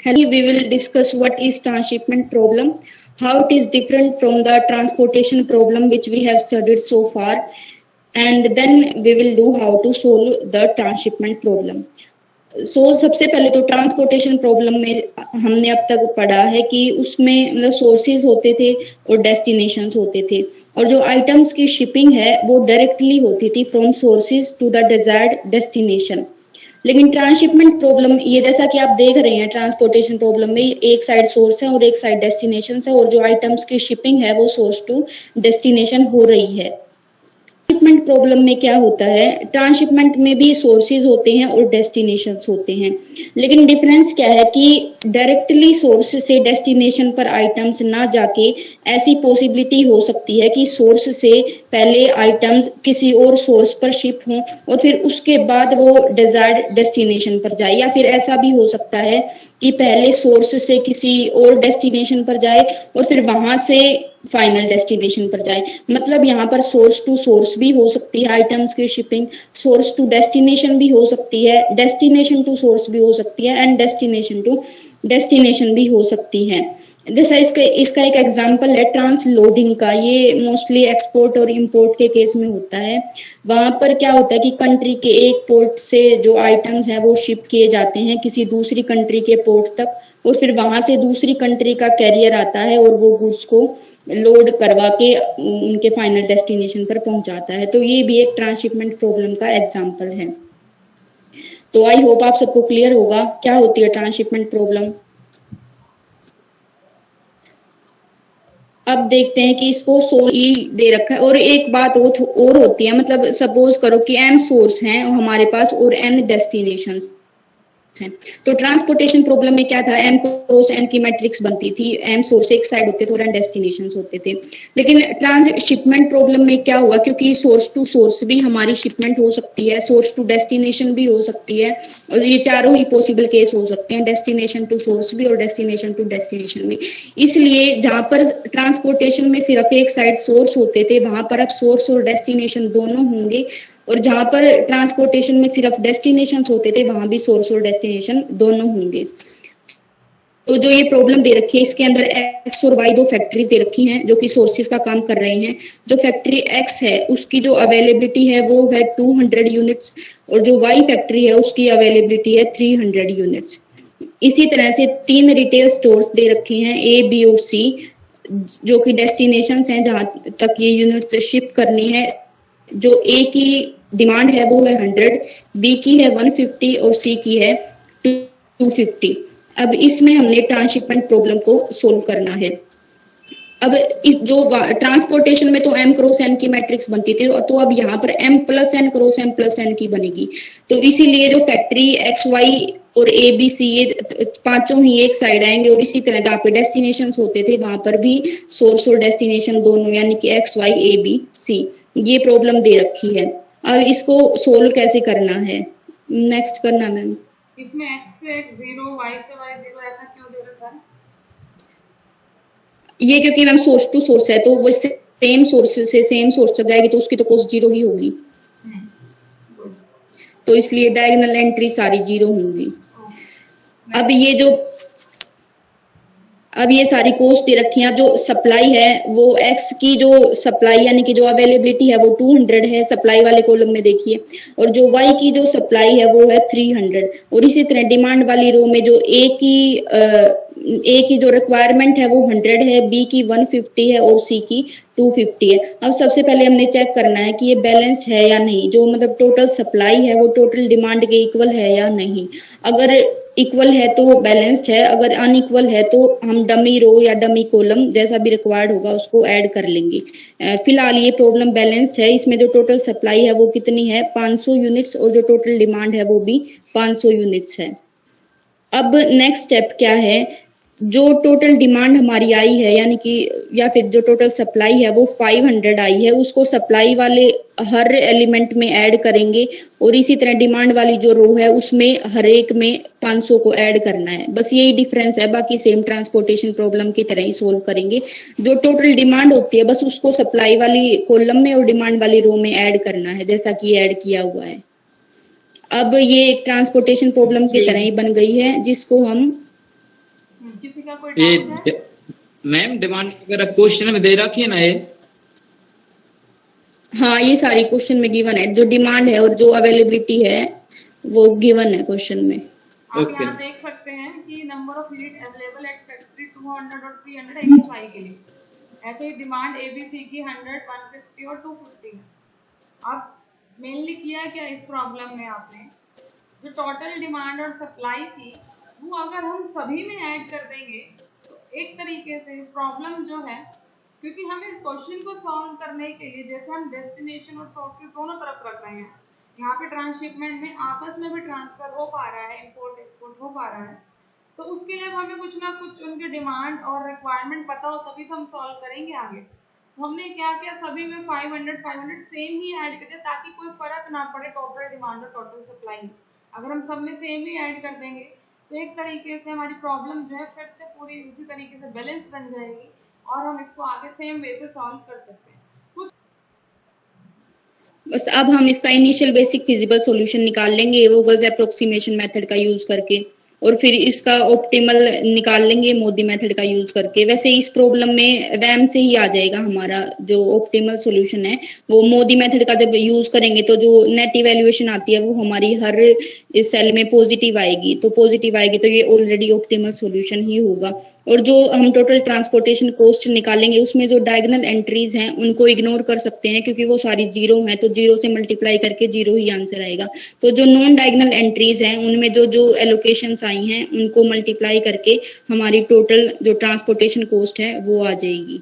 Hello, we will discuss what is transshipment problem, how it is different from the transportation problem which we have studied so far, and then we will do how to solve the transshipment problem. सबसे पहले तो transportation problem में हमने अब तक पढ़ा है कि उसमें मतलब सोर्सेज होते थे और डेस्टिनेशंस होते थे, और जो आइटम्स की शिपिंग है वो डायरेक्टली होती थी from sources to the desired destination. लेकिन ट्रांसशिपमेंट प्रॉब्लम ये जैसा कि आप देख रहे हैं, ट्रांसपोर्टेशन प्रॉब्लम में एक साइड सोर्स है और एक साइड डेस्टिनेशन है, और जो आइटम्स की शिपिंग है वो सोर्स टू डेस्टिनेशन हो रही है। ट्रांसशिपमेंट प्रॉब्लम में क्या होता है, ट्रांसशिपमेंट में भी सोर्सेज होते हैं और डेस्टिनेशंस होते हैं, लेकिन डिफरेंस क्या है कि डायरेक्टली सोर्स से डेस्टिनेशन पर आइटम्स ना जाके ऐसी पॉसिबिलिटी हो सकती है कि सोर्स से पहले आइटम्स किसी और सोर्स पर शिप हों और फिर उसके बाद वो डिजायर्ड डेस्टिनेशन पर जाए, या फिर ऐसा भी हो सकता है कि पहले सोर्स से किसी और डेस्टिनेशन पर जाए और फिर वहां से फाइनल डेस्टिनेशन पर जाए। मतलब यहाँ पर सोर्स टू सोर्स भी हो सकती है आइटम्स की शिपिंग, सोर्स टू डेस्टिनेशन भी हो सकती है, डेस्टिनेशन टू सोर्स भी हो सकती है, एंड डेस्टिनेशन टू डेस्टिनेशन भी हो सकती है। जैसा इसका एक एग्जांपल है ट्रांसलोडिंग का, ये मोस्टली एक्सपोर्ट और इंपोर्ट के केस में होता है। वहां पर क्या होता है कि कंट्री के एक पोर्ट से जो आइटम्स हैं वो शिप किए जाते हैं किसी दूसरी कंट्री के पोर्ट तक, और फिर वहां से दूसरी कंट्री का कैरियर आता है और वो गुड्स को लोड करवा के उनके फाइनल डेस्टिनेशन पर पहुंचाता है। तो ये भी एक ट्रांसशिपमेंट प्रॉब्लम का एग्जांपल है। तो आई होप आप सबको क्लियर होगा क्या होती है ट्रांसशिपमेंट प्रॉब्लम। अब देखते हैं कि इसको दे रखा है, और एक बात और होती है, मतलब सपोज करो कि m सोर्स हैं हमारे पास और n डेस्टिनेशंस हैं। तो ट्रांसपोर्टेशन प्रॉब्लम में क्या था, m क्रॉस n की मैट्रिक्स बनती थी, m सोर्स एक साइड होते थे और n डेस्टिनेशंस होते थे। लेकिन ट्रांसशिपमेंट प्रॉब्लम में क्या हुआ, क्योंकि सोर्स टू सोर्स भी हमारी शिपमेंट हो सकती है, सोर्स टू डेस्टिनेशन भी हो सकती है, और ये चारों ही पॉसिबल केस हो सकते हैं, डेस्टिनेशन टू सोर्स भी और डेस्टिनेशन टू डेस्टिनेशन भी। इसलिए जहां पर ट्रांसपोर्टेशन में सिर्फ एक साइड सोर्स होते थे वहां पर अब सोर्स और डेस्टिनेशन दोनों होंगे, और जहां पर ट्रांसपोर्टेशन में सिर्फ डेस्टिनेशन होते थे वहां भी सोर्स और डेस्टिनेशन दोनों होंगे। तो जो ये प्रॉब्लम दे रखी है इसके अंदर एक्स और वाई दो फैक्ट्रीज दे रखी हैं जो कि सोर्सेज का काम कर रहे हैं। जो फैक्ट्री एक्स है उसकी जो अवेलेबिलिटी है वो है 200 यूनिट्स, और जो वाई फैक्ट्री है उसकी अवेलेबिलिटी है 300 यूनिट्स। इसी तरह से 3 रिटेल स्टोर्स दे रखे हैं ए बी और सी, जो कि डेस्टिनेशन हैं जहां तक ये यूनिट्स शिप करनी है। जो ए की डिमांड है वो है 100, बी की है 150 और सी की है 250। अब इसमें हमने ट्रांसशिपमेंट प्रॉब्लम को सोल्व करना है। अब इस जो ट्रांसपोर्टेशन में तो m क्रॉस n की मैट्रिक्स बनती थी, तो अब यहाँ पर m plus n cross m plus n की बनेगी। तो इसीलिए जो फैक्ट्री एक्स वाई और ए बी सी ये पांचों ही एक साइड आएंगे, और इसी तरह जहाँ पे डेस्टिनेशन होते थे वहां पर भी सोर्स और डेस्टिनेशन दोनों, यानी कि X Y A B C. ये प्रॉब्लम दे रखी है। अब इसको सोल्व कैसे करना है, नेक्स्ट करना मैम। इसमें x से x 0, y से y 0 ऐसा क्यों दे रखा है? ये क्योंकि मैम सोर्स टू सोर्स है, तो वो सेम सोर्स से सेम सोर्स तक जाएगी तो उसकी तो कॉस्ट 0 ही होगी, तो इसलिए डायगोनल एंट्री सारी 0 होंगी। अब ये सारी कॉस्ट दे रखी है। जो सप्लाई है वो एक्स की जो सप्लाई यानी कि जो अवेलेबिलिटी है वो 200 है सप्लाई वाले कॉलम में देखिए, और जो वाई की जो सप्लाई है वो है 300, और इसी तरह डिमांड वाली रो में जो ए की जो रिक्वायरमेंट है वो 100 है, बी की 150 है और सी की 250 है। अब सबसे पहले हमने चेक करना है कि ये बैलेंस्ड है या नहीं, जो मतलब टोटल सप्लाई है वो टोटल डिमांड के इक्वल है या नहीं। अगर इक्वल है तो बैलेंस्ड है, अगर अनइक्वल है तो हम डमी रो या डमी कॉलम जैसा भी रिक्वायर्ड होगा उसको ऐड कर लेंगे। फिलहाल ये प्रॉब्लम बैलेंस्ड है, इसमें जो टोटल सप्लाई है वो कितनी है 500 यूनिट्स, और जो टोटल डिमांड है वो भी 500 यूनिट्स है। अब नेक्स्ट स्टेप क्या है, जो टोटल डिमांड हमारी आई है यानी कि या फिर जो टोटल सप्लाई है वो 500 आई है, उसको सप्लाई वाले हर एलिमेंट में ऐड करेंगे, और इसी तरह डिमांड वाली जो रो है उसमें हर एक में 500 को ऐड करना है। बस यही डिफरेंस है, बाकी सेम ट्रांसपोर्टेशन प्रॉब्लम की तरह ही सोल्व करेंगे। जो टोटल डिमांड होती है बस उसको सप्लाई वाली कॉलम में और डिमांड वाली रो में ऐड करना है, जैसा कि ऐड किया हुआ है। अब ये एक ट्रांसपोर्टेशन प्रॉब्लम की तरह ही बन गई है, जिसको हम किसी का कोई ये डाउट है? मैम डिमांड वगैरह क्वेश्चन में दे रखी है ना ये? हाँ, ये सारी क्वेश्चन में गिवन है, जो डिमांड है और जो अवेलेबिलिटी है वो गिवन है क्वेश्चन में। आप ओके। यहाँ देख सकते हैं कि number of unit available at factory 200 और 300 एक्स वाई के लिए, ऐसे ही डिमांड एबीसी की 100, 150 और 250 है। अब मेनली किया क्या इस प्रॉब्लम में आपने, जो टोटल डिमांड और सप्लाई थी वो अगर हम सभी में ऐड कर देंगे तो एक तरीके से प्रॉब्लम जो है, क्योंकि हमें क्वेश्चन को सॉल्व करने के लिए जैसे हम डेस्टिनेशन और सोर्सेज दोनों तरफ रख रहे हैं, यहाँ पे ट्रांसशिपमेंट में आपस में भी ट्रांसफर हो पा रहा है, इंपोर्ट एक्सपोर्ट हो पा रहा है, तो उसके लिए हमें कुछ ना कुछ उनके डिमांड और रिक्वायरमेंट पता हो तभी तो हम सॉल्व करेंगे आगे। तो हमने क्या किया, सभी में 500 सेम ही ऐड कर दिया ताकि कोई फर्क ना पड़े टोटल डिमांड और टोटल सप्लाई। अगर हम सब में सेम ही ऐड कर देंगे तो एक तरीके से हमारी प्रॉब्लम जो है फिर से पूरी उसी तरीके से बैलेंस बन जाएगी और हम इसको आगे सेम वे से सॉल्व कर सकते हैं। कुछ बस अब हम इसका इनिशियल बेसिक फिजिबल सॉल्यूशन निकाल लेंगे वो गज अप्रोक्सीमेशन मेथड का यूज करके, और फिर इसका ऑप्टिमल निकाल लेंगे मोदी मेथड का यूज करके। वैसे इस प्रॉब्लम में वैम से ही आ जाएगा हमारा जो ऑप्टिमल सॉल्यूशन है, वो मोदी मेथड का जब यूज करेंगे तो जो नेट इवैल्यूएशन आती है वो हमारी हर इस सेल में पॉजिटिव आएगी, तो पॉजिटिव आएगी तो ये ऑलरेडी ऑप्टिमल सॉल्यूशन ही होगा। और जो हम टोटल ट्रांसपोर्टेशन कॉस्ट निकालेंगे उसमें जो डायगोनल एंट्रीज हैं उनको इग्नोर कर सकते हैं क्योंकि वो सारी जीरो हैं, तो जीरो से मल्टीप्लाई करके जीरो ही आंसर आएगा। तो जो नॉन डायगोनल एंट्रीज हैं उनमें जो जो एलोकेशंस आई हैं उनको मल्टीप्लाई करके हमारी टोटल जो ट्रांसपोर्टेशन कॉस्ट है वो आ जाएगी।